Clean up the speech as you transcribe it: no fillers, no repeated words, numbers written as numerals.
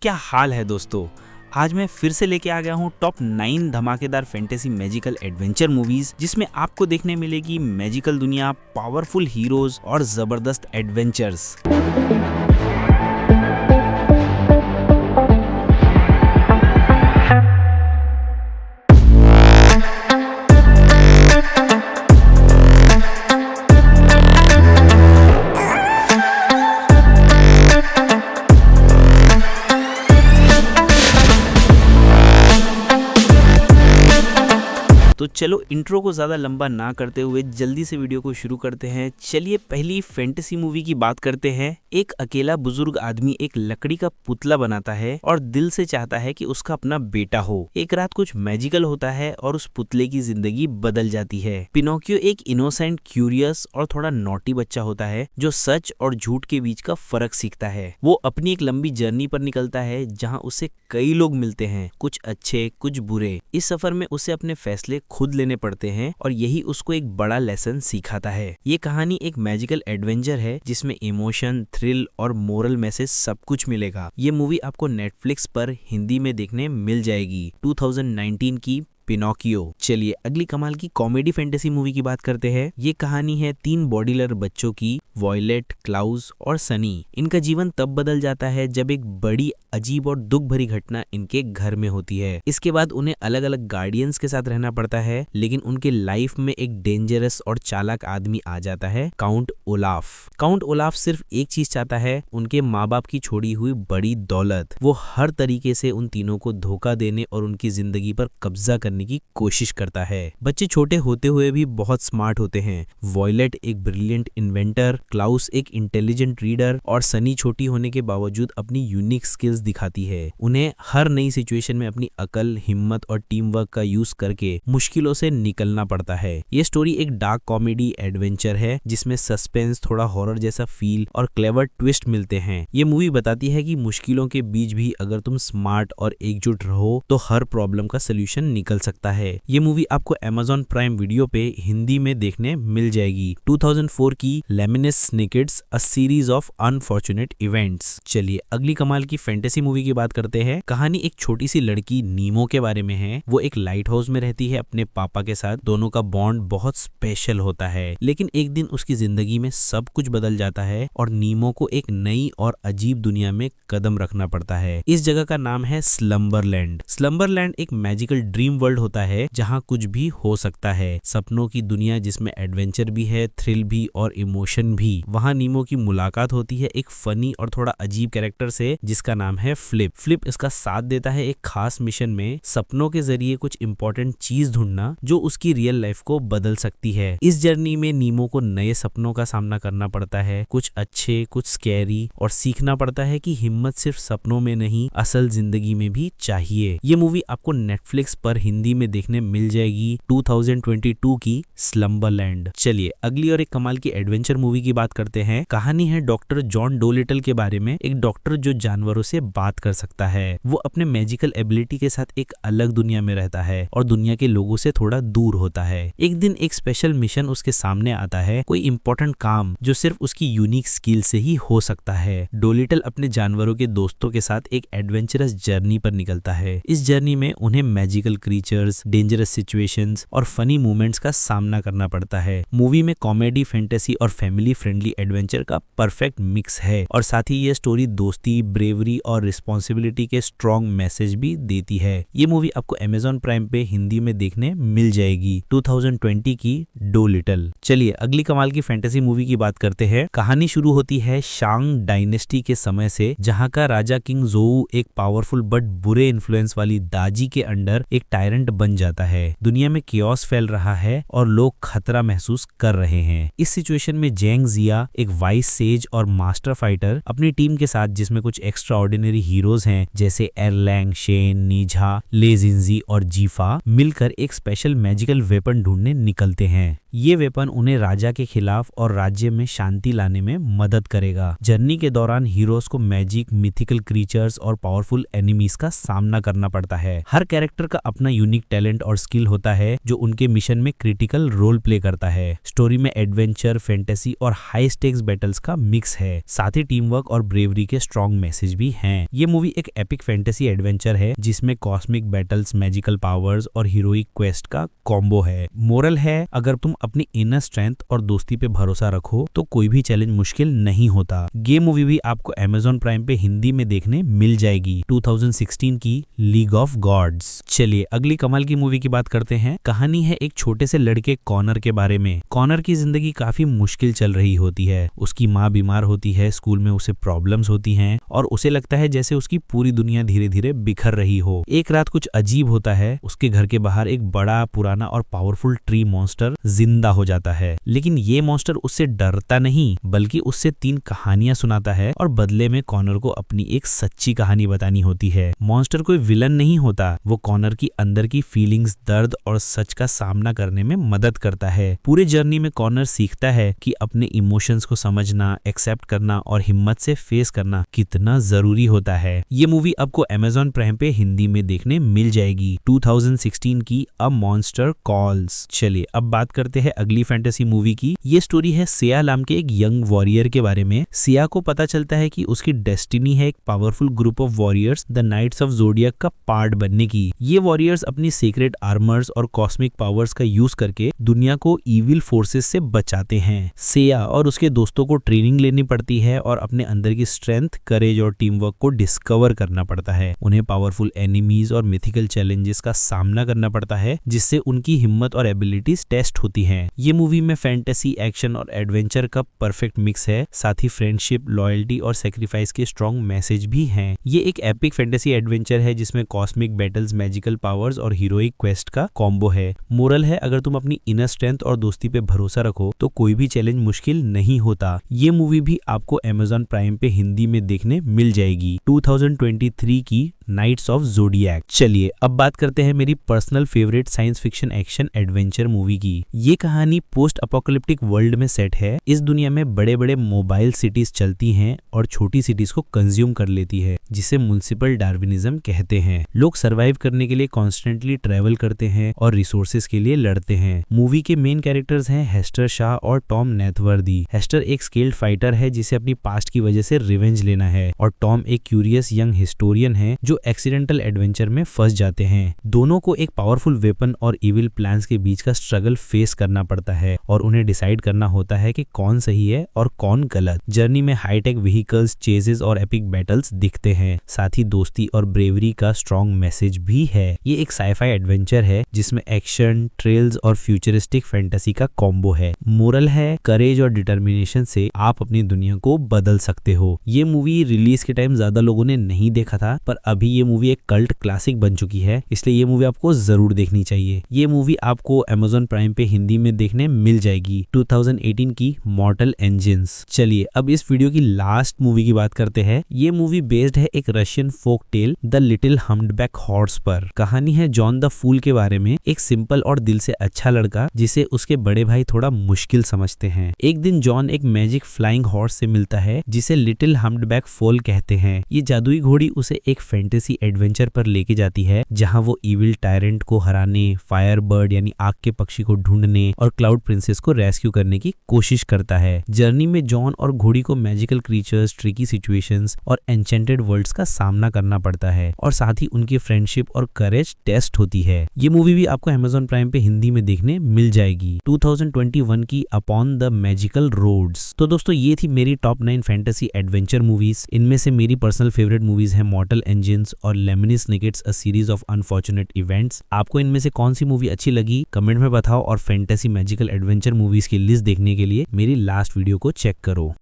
क्या हाल है दोस्तों। आज मैं फिर से लेके आ गया हूँ टॉप 9 धमाकेदार फैंटेसी मैजिकल एडवेंचर मूवीज, जिसमें आपको देखने मिलेगी मैजिकल दुनिया, पावरफुल हीरोज और जबरदस्त एडवेंचर्स। तो चलो इंट्रो को ज़्यादा लंबा ना करते हुए जल्दी से वीडियो को शुरू करते हैं। चलिए पहली फैंटेसी मूवी की बात करते हैं। एक अकेला बुजुर्ग आदमी एक लकड़ी का पुतला बनाता है और दिल से चाहता है कि उसका अपना बेटा हो। एक रात कुछ मैजिकल होता है और उस पुतले की जिंदगी बदल जाती है। पिनोकियो एक इनोसेंट, क्यूरियस और थोड़ा नॉटी बच्चा होता है जो सच और झूठ के बीच का फर्क सीखता है। वो अपनी एक लंबी जर्नी पर निकलता है जहाँ उसे कई लोग मिलते हैं, कुछ अच्छे कुछ बुरे। इस सफर में उसे अपने फैसले खुद लेने पड़ते हैं और यही उसको एक बड़ा लेसन सिखाता है। ये कहानी एक मैजिकल एडवेंचर है जिसमें इमोशन, थ्रिल और मोरल मैसेज सब कुछ मिलेगा। ये मूवी आपको नेटफ्लिक्स पर हिंदी में देखने मिल जाएगी। 2019 की पिनोकियो। चलिए अगली कमाल की कॉमेडी फैंटेसी मूवी की बात करते हैं। ये कहानी है 3 बॉडीलर बच्चों की, वॉयलेट, क्लाउस और सनी। इनका जीवन तब बदल जाता है जब एक बड़ी, अजीब और दुख भरी घटना इनके घर में होती है। इसके बाद उन्हें अलग अलग गार्डियंस के साथ रहना पड़ता है, लेकिन उनके लाइफ में एक डेंजरस और चालाक आदमी आ जाता है, काउंट ओलाफ। काउंट ओलाफ सिर्फ एक चीज चाहता है, उनके माँ बाप की छोड़ी हुई बड़ी दौलत। वो हर तरीके से उन तीनों को धोखा देने और उनकी जिंदगी पर कब्जा करने की कोशिश करता है। बच्चे छोटे होते हुए भी बहुत स्मार्ट होते हैं। वॉयलेट एक ब्रिलियंट इन्वेंटर, क्लाउस एक इंटेलिजेंट रीडर और सनी छोटी होने के बावजूद अपनी यूनिक स्किल्स दिखाती है। उन्हें हर नई सिचुएशन में अपनी अकल, हिम्मत और टीम वर्क का यूज करके मुश्किलों से निकलना पड़ता है। ये स्टोरी एक डार्क कॉमेडी एडवेंचर है जिसमें सस्पेंस, थोड़ा हॉरर जैसा फील और क्लेवर ट्विस्ट मिलते हैं। ये मूवी बताती है कि मुश्किलों के बीच भी अगर तुम स्मार्ट और एकजुट रहो तो हर प्रॉब्लम का सोल्यूशन निकल सकता है। ये मूवी आपको Amazon प्राइम वीडियो पे हिंदी में देखने मिल जाएगी। 2004 की Lemony Snicket's, a series of unfortunate events. चलिए अगली कमाल की फैंटेसी मूवी की बात करते हैं। कहानी एक छोटी सी लड़की नीमो के बारे में है। वो एक लाइट हाउस में रहती है अपने पापा के साथ। दोनों का बॉन्ड बहुत स्पेशल होता है, लेकिन एक दिन उसकी जिंदगी में सब कुछ बदल जाता है और नीमो को एक नई और अजीब दुनिया में कदम रखना पड़ता है। इस जगह का नाम है स्लम्बरलैंड। स्लम्बरलैंड एक मैजिकल ड्रीम वर्ल्ड होता है जहाँ कुछ भी हो सकता है। सपनों की दुनिया जिसमें एडवेंचर भी है, थ्रिल भी और इमोशन भी। वहाँ नीमो की मुलाकात होती है एक फनी और थोड़ा अजीब कैरेक्टर से जिसका नाम है फ्लिप। फ्लिप इसका साथ देता है एक खास मिशन में, सपनों के जरिए कुछ इंपॉर्टेंट चीज ढूंढना जो उसकी रियल लाइफ को बदल सकती है। इस जर्नी में नीमो को नए सपनों का सामना करना पड़ता है, कुछ अच्छे कुछ स्कैरी, और सीखना पड़ता है कि हिम्मत सिर्फ सपनों में नहीं, असल जिंदगी में भी चाहिए। ये मूवी आपको नेटफ्लिक्स पर हिंदी में देखने मिल जाएगी। 2022 की स्लम्बरलैंड। चलिए अगली और एक कमाल की एडवेंचर मूवी की बात करते हैं। कहानी है डॉक्टर जॉन डोलिटल के बारे में। एक डॉक्टर जो जानवरों से बात कर सकता है। वो अपने मैजिकल एबिलिटी के साथ एक अलग दुनिया में रहता है और दुनिया के लोगों से थोड़ा दूर होता है। एक दिन एक स्पेशल मिशन उसके सामने आता है, कोई इंपॉर्टेंट काम जो सिर्फ उसकी यूनिक स्किल से ही हो सकता है। डोलिटल अपने जानवरों के दोस्तों के साथ एक एडवेंचरस जर्नी पर निकलता है। इस जर्नी में उन्हें मैजिकल क्रीचर्स, डेंजरस सिचुएशंस और फनी मोमेंट्स का सामना करना पड़ता है। मूवी में कॉमेडी, फैंटेसी और फैमिली फ्रेंडली एडवेंचर का परफेक्ट मिक्स है और साथ ही ये स्टोरी दोस्ती, ब्रेवरी और रिस्पॉन्सिबिलिटी के स्ट्रॉन्ग मैसेज भी देती है। ये मूवी आपको Amazon प्राइम पे हिंदी में देखने मिल जाएगी। 2020 की डोलिटल। चलिए अगली कमाल की फैंटेसी मूवी की बात करते हैं। कहानी शुरू होती है शांग डायनेस्टी के समय से, जहाँ का राजा किंग जोऊ एक पावरफुल बट बुरे इन्फ्लुएंस वाली दाजी के अंडर एक टायरेंट बन जाता है। दुनिया में कियोस फैल रहा है और लोग खतरा महसूस कर रहे हैं। इस सिचुएशन में जेंग जिया, एक वाइस सेज और मास्टर फाइटर, अपनी टीम के साथ जिसमें कुछ एक्स्ट्रा ऑर्डिनरी हीरोज हैं जैसे एरलैंग, शेन, नीझा, ले जिंजी और जीफा, मिलकर एक स्पेशल मैजिकल वेपन ढूंढने निकलते हैं। ये वेपन उन्हें राजा के खिलाफ और राज्य में शांति लाने में मदद करेगा। जर्नी के दौरान हीरोज को मैजिक, मिथिकल क्रीचर्स और पावरफुल एनिमीज का सामना करना पड़ता है। हर कैरेक्टर का अपना यूनिक टैलेंट और स्किल होता है जो उनके मिशन में क्रिटिकल रोल प्ले करता है। स्टोरी में एडवेंचर, फैंटेसी और हाई स्टेक्स बैटल्स का मिक्स है। साथ ही टीम वर्क और ब्रेवरी के स्ट्रॉन्ग मैसेज भी हैं। ये मूवी एक एपिक फैंटेसी एडवेंचर है जिसमें कॉस्मिक बैटल्स, मैजिकल पावर्स और हीरोइक क्वेस्ट का कॉम्बो है। मोरल है, अगर तुम अपनी इनर स्ट्रेंथ और दोस्ती पे भरोसा रखो तो कोई भी चैलेंज मुश्किल नहीं होता। ये मूवी भी आपको Amazon प्राइम पे हिंदी में देखने मिल जाएगी। 2016 की लीग ऑफ गॉड्स। चलिए अगली कमाल की मूवी की बात करते हैं। कहानी है एक छोटे से लड़के कॉनर के बारे में। कॉनर की जिंदगी काफी मुश्किल चल रही होती है। उसकी माँ बीमार होती है, स्कूल में उसे प्रॉब्लम्स होती हैं और उसे लगता है जैसे उसकी पूरी दुनिया धीरे धीरे बिखर रही हो। एक रात कुछ अजीब होता है। उसके घर के बाहर एक बड़ा, पुराना और पावरफुल ट्री मॉन्स्टर जिंदा हो जाता है। लेकिन ये मॉन्स्टर उससे डरता नहीं बल्कि उससे 3 कहानियां सुनाता है और बदले में कॉनर को अपनी एक सच्ची कहानी बतानी होती है। मॉन्स्टर कोई विलन नहीं होता, वो कॉनर की अंदर की फीलिंग्स, दर्द और सच का सामना करने में मदद करता है। पूरे जर्नी में कॉनर सीखता है कि अपने इमोशंस को समझना, एक्सेप्ट करना और हिम्मत से फेस करना कितना जरूरी होता है। ये मूवी आपको Amazon प्राइम पे हिंदी में देखने मिल जाएगी। 2016 की अ मॉन्स्टर कॉल्स। चलिए अब बात करते हैं अगली फैंटेसी मूवी की। ये स्टोरी है सिया नाम के एक यंग वॉरियर के बारे में। सिया को पता चलता है कि उसकी डेस्टिनी है एक powerful group of warriors, the knights of zodiac का पार्ट बनने की। ये वॉरियर्स अपनी सीक्रेट आर्मर्स और कॉस्मिक पावर्स का यूज करके दुनिया को इविल फोर्सेस से बचाते हैं। सिया और उसके दोस्तों को ट्रेनिंग लेनी पड़ती है और अपने अंदर की स्ट्रेंथ, करेज और टीम वर्क को डिस्कवर करना पड़ता है। उन्हें पावरफुल एनिमीज और मिथिकल चैलेंजेस का सामना करना पड़ता है जिससे उनकी हिम्मत और एबिलिटीज टेस्ट होती हैं। ये मूवी में फैंटेसी, एक्शन और एडवेंचर का परफेक्ट मिक्स है। साथ ही फ्रेंडशिप, लॉयल्टी और सेक्रीफाइस के स्ट्रॉन्ग मैसेज भी हैं। ये एक एपिक फैंटेसी एडवेंचर है जिसमें कॉस्मिक बैटल्स, मैजिकल पावर्स और हीरोइक क्वेस्ट का कॉम्बो है। मोरल है, अगर तुम अपनी इनर स्ट्रेंथ और दोस्ती पे भरोसा रखो तो कोई भी चैलेंज मुश्किल नहीं होता। ये मूवी भी आपको Amazon प्राइम पे हिंदी में देखने मिल जाएगी। 2023 की नाइट्स ऑफ ज़ोडिएक। चलिए अब बात करते हैं मेरी personal favourite science fiction action adventure movie की। ये कहानी पोस्ट अपोकलिप्टिक वर्ल्ड में सेट है। इस दुनिया में बड़े बड़े मोबाइल सिटीज चलती हैं और छोटी सिटीज को कंज्यूम कर लेती है, जिसे म्युनिसिपल डार्विनिज्म कहते हैं। लोग सर्वाइव करने के लिए कॉन्स्टेंटली ट्रेवल करते हैं और रिसोर्सेज के लिए लड़ते हैं। मूवी के मेन कैरेक्टर्स हैं हेस्टर शाह और टॉम नेथवर्दी। हेस्टर एक स्किल्ड फाइटर है जिसे अपनी पास्ट की वजह से रिवेंज लेना है और टॉम एक क्यूरियस यंग हिस्टोरियन है जो एक्सीडेंटल एडवेंचर में फंस जाते हैं। दोनों को एक पावरफुल वेपन और इविल प्लान्स के बीच का स्ट्रगल फेस करना पड़ता है और उन्हें डिसाइड करना होता है कि कौन सही है और कौन गलत। जर्नी में हाईटेक व्हीकल्स, चेजेस और एपिक बैटल्स दिखते हैं। साथ ही दोस्ती और ब्रेवरी का स्ट्रॉन्ग मैसेज भी है। ये एक साइफाई एडवेंचर है जिसमें एक्शन, ट्रेल्स और फ्यूचरिस्टिक फैंटेसी का कॉम्बो है। मोरल है, करेज और डिटर्मिनेशन से आप अपनी दुनिया को बदल सकते हो। ये मूवी रिलीज के टाइम ज्यादा लोगों ने नहीं देखा था, पर अभी ये मूवी एक कल्ट क्लासिक बन चुकी है, इसलिए ये मूवी आपको जरूर देखनी चाहिए। ये मूवी आपको Amazon प्राइम पे हिंदी में देखने मिल जाएगी। 2018 की मॉर्टल एंजिन्स। चलिए अब इस वीडियो की लास्ट मूवी की बात करते हैं। ये मूवी बेस्ड है एक Russian folk tale the little हम्प्डबैक हॉर्स पर। कहानी है जॉन द फूल के बारे में, एक सिंपल और दिल से अच्छा लड़का जिसे उसके बड़े भाई थोड़ा मुश्किल समझते हैं। एक दिन जॉन एक मैजिक फ्लाइंग हॉर्स से मिलता है जिसे लिटिल हम्प्डबैक फोल कहते हैं। ये जादुई घोड़ी उसे एक फैंटेसी एडवेंचर पर लेके जाती है जहां वो इविल टायरेंट को हराने, फायर बर्ड यानी आग के पक्षी को ढूंढने और क्लाउड प्रिंसेस को रेस्क्यू करने की कोशिश करता है। जर्नी में जॉन और घोड़ी को मैजिकल क्रीचर्स, ट्रिकी सिचुएशंस और एन्चेंटेड वर्ल्ड्स का सामना करना पड़ता है और साथ ही उनकी फ्रेंडशिप और करेज टेस्ट होती है। ये मूवी भी आपको Amazon प्राइम पे हिंदी में देखने मिल जाएगी। 2021 की अपॉन द मैजिकल रोड्स। तो दोस्तों ये थी मेरी टॉप 9 फैंटेसी एडवेंचर मूवीज। इनमें से मेरी पर्सनल फेवरेट मूवीज है मॉर्टल एंजिन्स और Lemony Snicket's a series of unfortunate events. आपको इनमें से कौन सी मूवी अच्छी लगी कमेंट में बताओ और फैंटेसी मैजिकल एडवेंचर मूवीज की लिस्ट देखने के लिए मेरी लास्ट वीडियो को चेक करो।